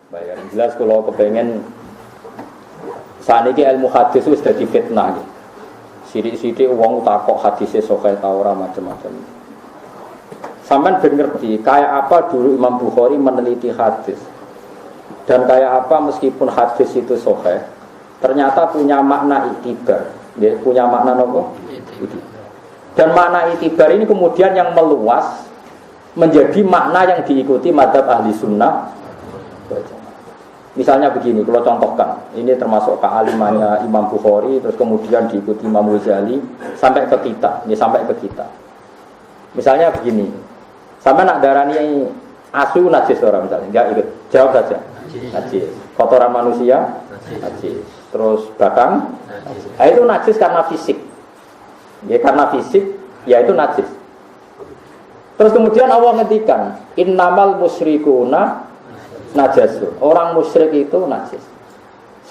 Bayar jelas kalau kepengen saat ini ilmu hadis itu sudah difitnah gitu. Sidik-sidik uang takok hadisnya sahih ta ora macam-macam. Sampeyan ben ngerti kayak apa dulu Imam Bukhari meneliti hadis. Dan kayak apa meskipun hadis itu sahih, ternyata punya makna itibar, ya, punya makna nopo? Dan makna itibar ini kemudian yang meluas menjadi makna yang diikuti madzhab ahli sunnah. Misalnya begini, kalau contohkan, ini termasuk kealimannya Imam Bukhari, terus kemudian diikuti Imam Ghazali sampai ke kita, ini sampai ke kita. Misalnya begini, sampai nak darani asu najis orang misalnya, enggak ikut, jawab saja. Najis. Kotoran manusia, najis. Terus batang, nah, itu najis karena fisik. Ya karena fisik, ya itu najis. Terus kemudian Allah ngendikan, innamal musyrikuna najasun. Orang musyrik itu najis.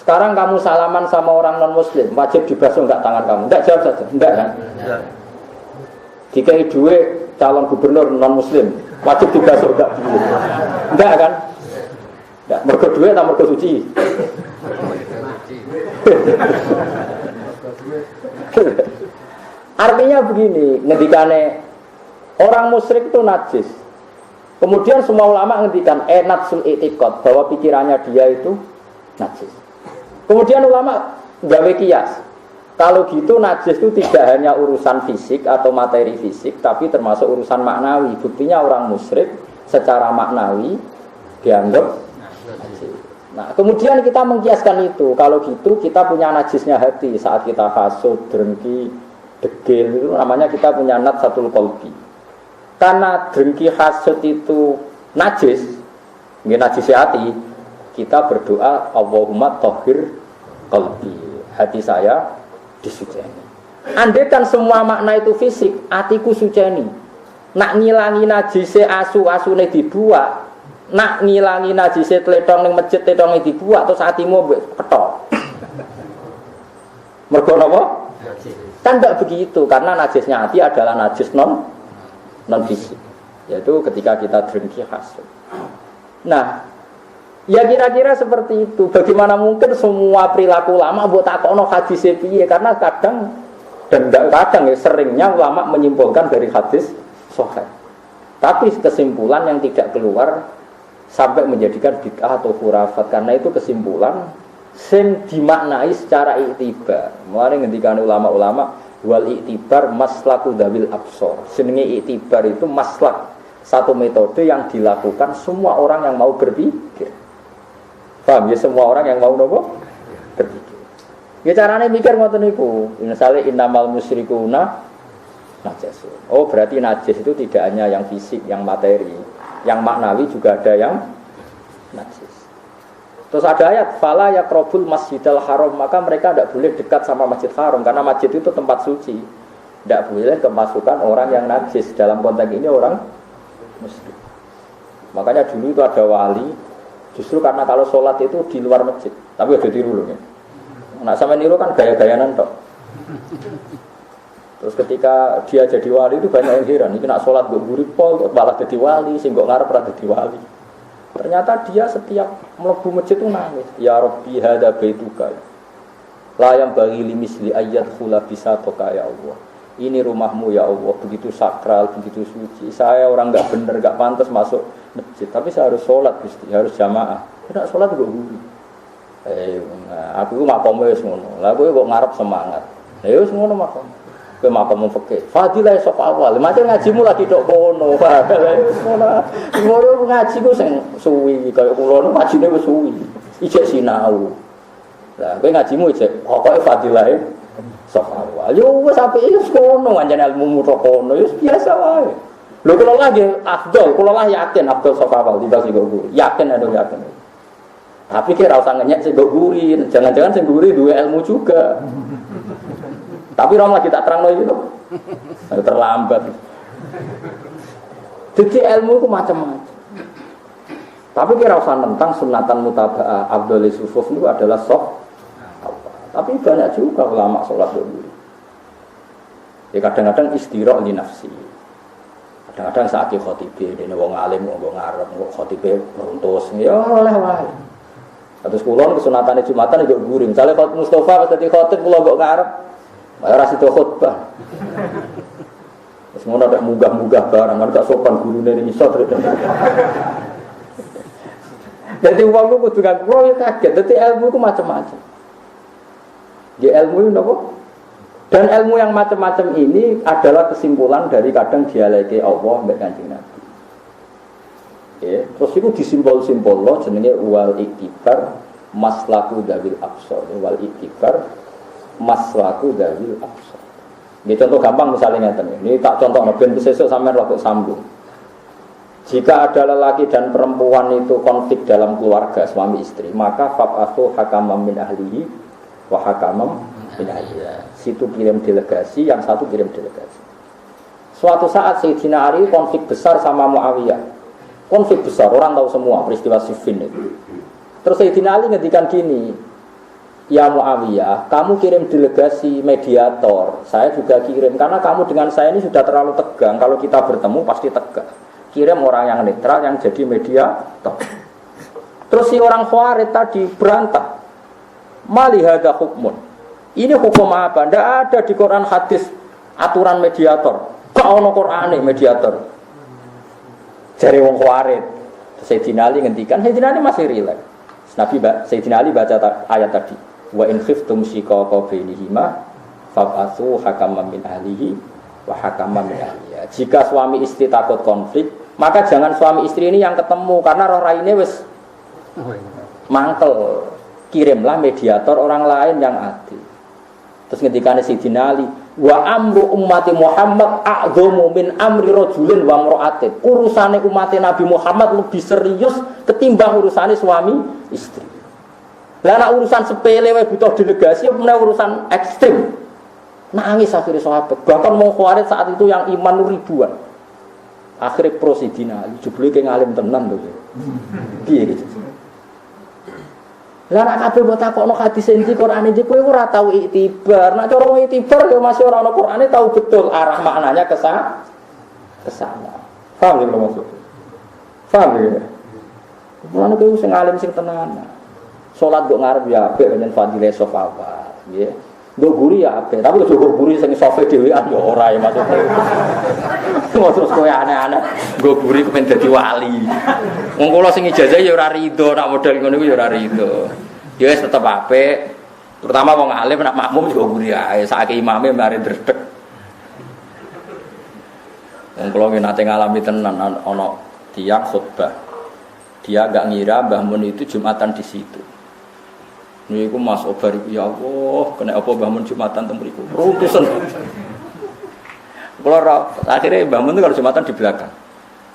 Sekarang kamu salaman sama orang non muslim, wajib dibasuh enggak tangan kamu? Enggak, jawab saja. Enggak kan? Enggak. Dikai duit calon gubernur non muslim, wajib dibasuh enggak? Enggak kan? Enggak, mergo duit atau mergo suci? Artinya begini, ngendikane orang musyrik itu najis. Kemudian semua ulama ngendikan natsul i'tiqad, bahwa pikirannya dia itu najis. Kemudian ulama gawe kias. Kalau gitu najis itu tidak hanya urusan fisik atau materi fisik, tapi termasuk urusan maknawi. Buktinya orang musyrik secara maknawi dianggap najis. Nah, kemudian kita mengkiaskan itu. Kalau gitu kita punya najisnya hati saat kita hasud, dengki, degil, itu namanya kita punya natsatul qalbi. Karena dengki hasud itu najis, nggih najis hati, kita berdoa Allahumma thahhir qalbi, hati saya disuceni. Andai kan semua makna itu fisik, hatiku suceni. Nak ngilangi najise asu-asune dibuak, nak ngilangi najise tletong ning masjid tletonge dibuak terus hatimu ketok. Mergo napa? Kan enggak begitu, karena najisnya hati adalah najis non fisik, yaitu ketika kita dengki hasud. Nah, ya kira-kira seperti itu. Bagaimana mungkin semua perilaku ulama buat takokno hadis piye? Karena kadang dan enggak kadang ya seringnya ulama menyimpulkan dari hadis sahih. Tapi kesimpulan yang tidak keluar sampai menjadikan bid'ah atau khurafat, karena itu kesimpulan sing dimaknai secara iktibar. Mulane ngendikane ulama-ulama wal iktibar maslaku dawil absor. Jenenge iktibar itu maslak, satu metode yang dilakukan semua orang yang mau berpikir. Paham ya, semua orang yang mau nopo berpikir. Ya carane mikir ngoten niku. Misale innamal musyrikuna najasun. Oh, berarti najis itu tidak hanya yang fisik, yang materi, yang maknawi juga ada yang najis. Terus ada ayat fala yaqrabul masjidal haram, maka mereka tidak boleh dekat sama masjid haram karena masjid itu tempat suci. Tidak boleh kemasukan orang yang najis, dalam konteks ini orang muslim. Makanya dulu itu ada wali, justru karena kalau sholat itu di luar masjid, tapi udah tiru loh ya. Nah sama niru kan gaya-gayanan tok. Terus ketika dia jadi wali itu banyak yang heran, ini nak sholat gue buripol, malah jadi wali, sehingga ngarep pernah jadi wali. Ternyata dia setiap melebu masjid itu nangis. Ya Rabbi hada baituka. La yang bagi limisli ayat khula bisa toka ya Allah. Ini rumahmu ya Allah, begitu sakral, begitu suci. Saya orang enggak benar, enggak pantas masuk masjid, tapi saya harus sholat Gusti, harus jamaah. Tidak sholat kok guru. Aku makom wis ngono. Lah kowe kok ngarep semangat. Ya wis ngono makom. Kowe makom fikih. Fadilah sop awal. Macam ngajimu lagi tok kono. Ngono ngaji ku sing suwi kaya kula nu ngajine wis suwi. Ijek sinau. Lah kowe ngajimu ijek pokoke fadilah sop awal. Yo wis apike wis kono anjane ilmu tok kono. Wis biasa wae. Lho kula lagi afdol, kula lah yakin afdol sop awal timbang sing guru. Yakin ada yakin. Tapi kira usah ngenyek sing guri, jangan-jangan sing guri duwe ilmu juga. Tapi rom lagi tak terangno itu. Terlambat. Jadi ilmu itu macam-macam. Tapi kira usah tentang sunatan mutaba'ah Abdul Sufuf itu adalah sok. Tapi banyak juga ulama sholat dulu. Ya kadang-kadang istirah li nafsi. Kadang-kadang saat khotibah, ini wong alim, wong ngarep, wong khotibah runtus. Ya oleh wae. Terus kulon kesunatane Jumatan yo guri. Misale khotbah Mustofa pas dadi khotib kula mbok ngarep. Ora sida khotbah. Wis ngono dak munggah-munggah barang kan gak sopan gurune ning iso. Jadi wong ku kudu kula kaget. Dadi ilmu ku macam-macam. Di ilmu itu apa? Dan ilmu yang macam-macam ini adalah kesimpulan dari kadang dialeke Allah mbek Kanjeng Nabi. Terus itu disimpul-simpul loh jenenge wal iktibar maslaku dawil absor. Wal iktibar maslaku dawil absor. Ini contoh gampang misalnya ngeten. Ini tak contoh ben besok sampean rokok sambung. Jika ada lelaki dan perempuan itu konflik dalam keluarga suami istri, maka fab'athu hakamam min ahlihi wa hakamam min ahliha. Situ kirim delegasi, yang satu kirim delegasi. Suatu saat Sayyidina Ali konflik besar sama Muawiyah. Konflik besar, orang tahu semua peristiwa Siffin itu. Terus Sayyidina Ali ngendikan gini, ya Muawiyah, kamu kirim delegasi mediator, saya juga kirim, karena kamu dengan saya ini sudah terlalu tegang, kalau kita bertemu pasti tegang. Kirim orang yang netral yang jadi mediator. Terus si orang Khawarij tadi berantah, malihada hukmun. Ini hukum apa? Tidak ada di Quran hadis aturan mediator. Kau ono Qur'ane mediator. Jari wong Khawarij. Sayyidina Ali ngendikan, Sayyidina Ali masih rileks. Sayyidina Ali baca ayat tadi. Wa in khiftum shiqaqa bainihima fab'atsu hakaman min ahlihi wa hakaman min ahliha. Jika suami istri takut konflik, maka jangan suami istri ini yang ketemu karena roh raine wis mangkel. Kirimlah mediator orang lain yang adil. Terus ngendikane Sayyidina Ali, wa amru ummati Muhammad a'dhamu min amri rajulin wa imra'atin. Urusane umat Nabi Muhammad lebih serius ketimbang urusane suami istri. Lah nek urusan sepele wae butuh delegasi, apa urusan ekstrem. Nangis akhirnya sahabat. Bahkan mau Khawarij saat itu yang iman ribuan. Akhirnya pro Sayyidina Ali, jebule ke ngalim tenan lho. Piye gitu. Lah nek kabeh mbok takokno hadis iki Quran iki kowe ora tau iktibar. Nek cara iktibar ya masih ora ono Qur'ane tahu betul arah maknanya ke sana. Paham ya maksud? Paham ya? Mulane kowe sing alim sing tenan. Salat mbok ngarep ya apik pancen fadilah sofawat, nggih. Mbok guri ya apik, tapi aja mbok guri sing sofe dhewean ya ora ya maksudnya. Terus kowe aneh-aneh nggo guri kepen dadi wali. Wong kula sing ijazah ya ora rido nek model ngono iku ya ora rido. Ya wis tetep apik. Terutama wong alim nek makmum juga guri ae, saiki imame mari dredeg. Wong kula nate ngalami tenan ana tiyang khutbah. Dia enggak ngira Mbah Mun itu Jumatan di situ. Niku Mas Obar iku ya Allah, kena apa Mbah Mun Jumatan teng mriku. Rutusen. Kula akhirnya Mbah Mun kalau Jumatan di belakang.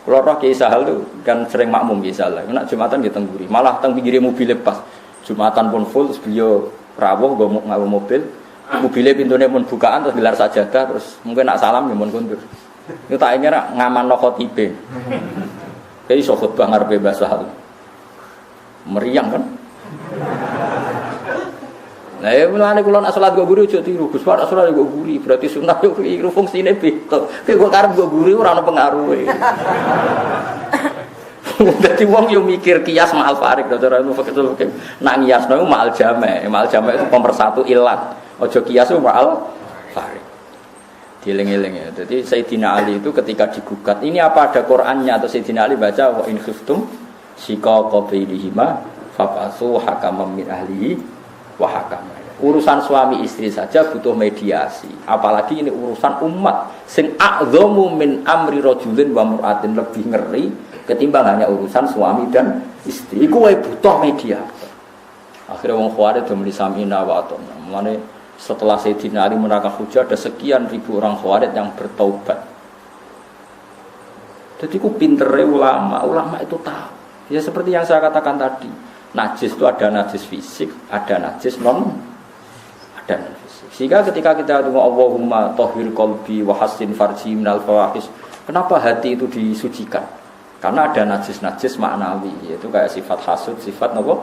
Kula roh Kiai Sahal tuh kan sering makmum Kiai Sahal. Nek Jumatan nggih teng mburi. Malah teng pinggire mobil pas. Jumatan pun full terus beliau rawuh nggawa mobil. Mobilnya pintune pun bukaan terus gelar sajadah terus mungkin nak salam ya mun kundur. Itu tak ngira ngamanno khotibe. Kayak iso khutbah ngarepe Mbah Sahal. Meriang kan? Nah, ya mulane kula nek salat go guri aja tiru. Gus Pak salat go guri, berarti sunah yo keliru fungsine beda. Kayak kok karep go guri ora ono pengaruhe. Dadi wong yo mikir kias ma'al farik, cara ilmu fikih nak ngiasno iku ma'al jama'. Ma'al jama' itu pemersatu ilat. Aja kias ma'al farik. Dieling-eling ya. Jadi Sayyidina Ali itu ketika digugat, ini apa ada Qur'annya atau Sayyidina Ali baca wa in khiftum shiqaqa bainihima fab'atsu hakaman min ahlihi wa hakaman. Urusan suami istri saja butuh mediasi, apalagi ini urusan umat sing a'dhamu min amri rajulin wa mar'atin, lebih ngeri ketimbang hanya urusan suami dan istri. Iku wae butuh mediator. Akhirnya wong Khawarij do muni samina wa atona. Mulane setelah Sayyidina Ali menerangkan hujah ada sekian ribu orang Khawarij yang bertaubat. Jadi ku pintere ulama itu tahu. Ya seperti yang saya katakan tadi, najis itu ada najis fisik, ada najis non fisik. Sehingga ketika kita dengar Allahumma tahhir qalbi wa hassin farji minal fawahish, kenapa hati itu disucikan? Karena ada najis-najis maknawi, yaitu kayak sifat hasud, sifat apa?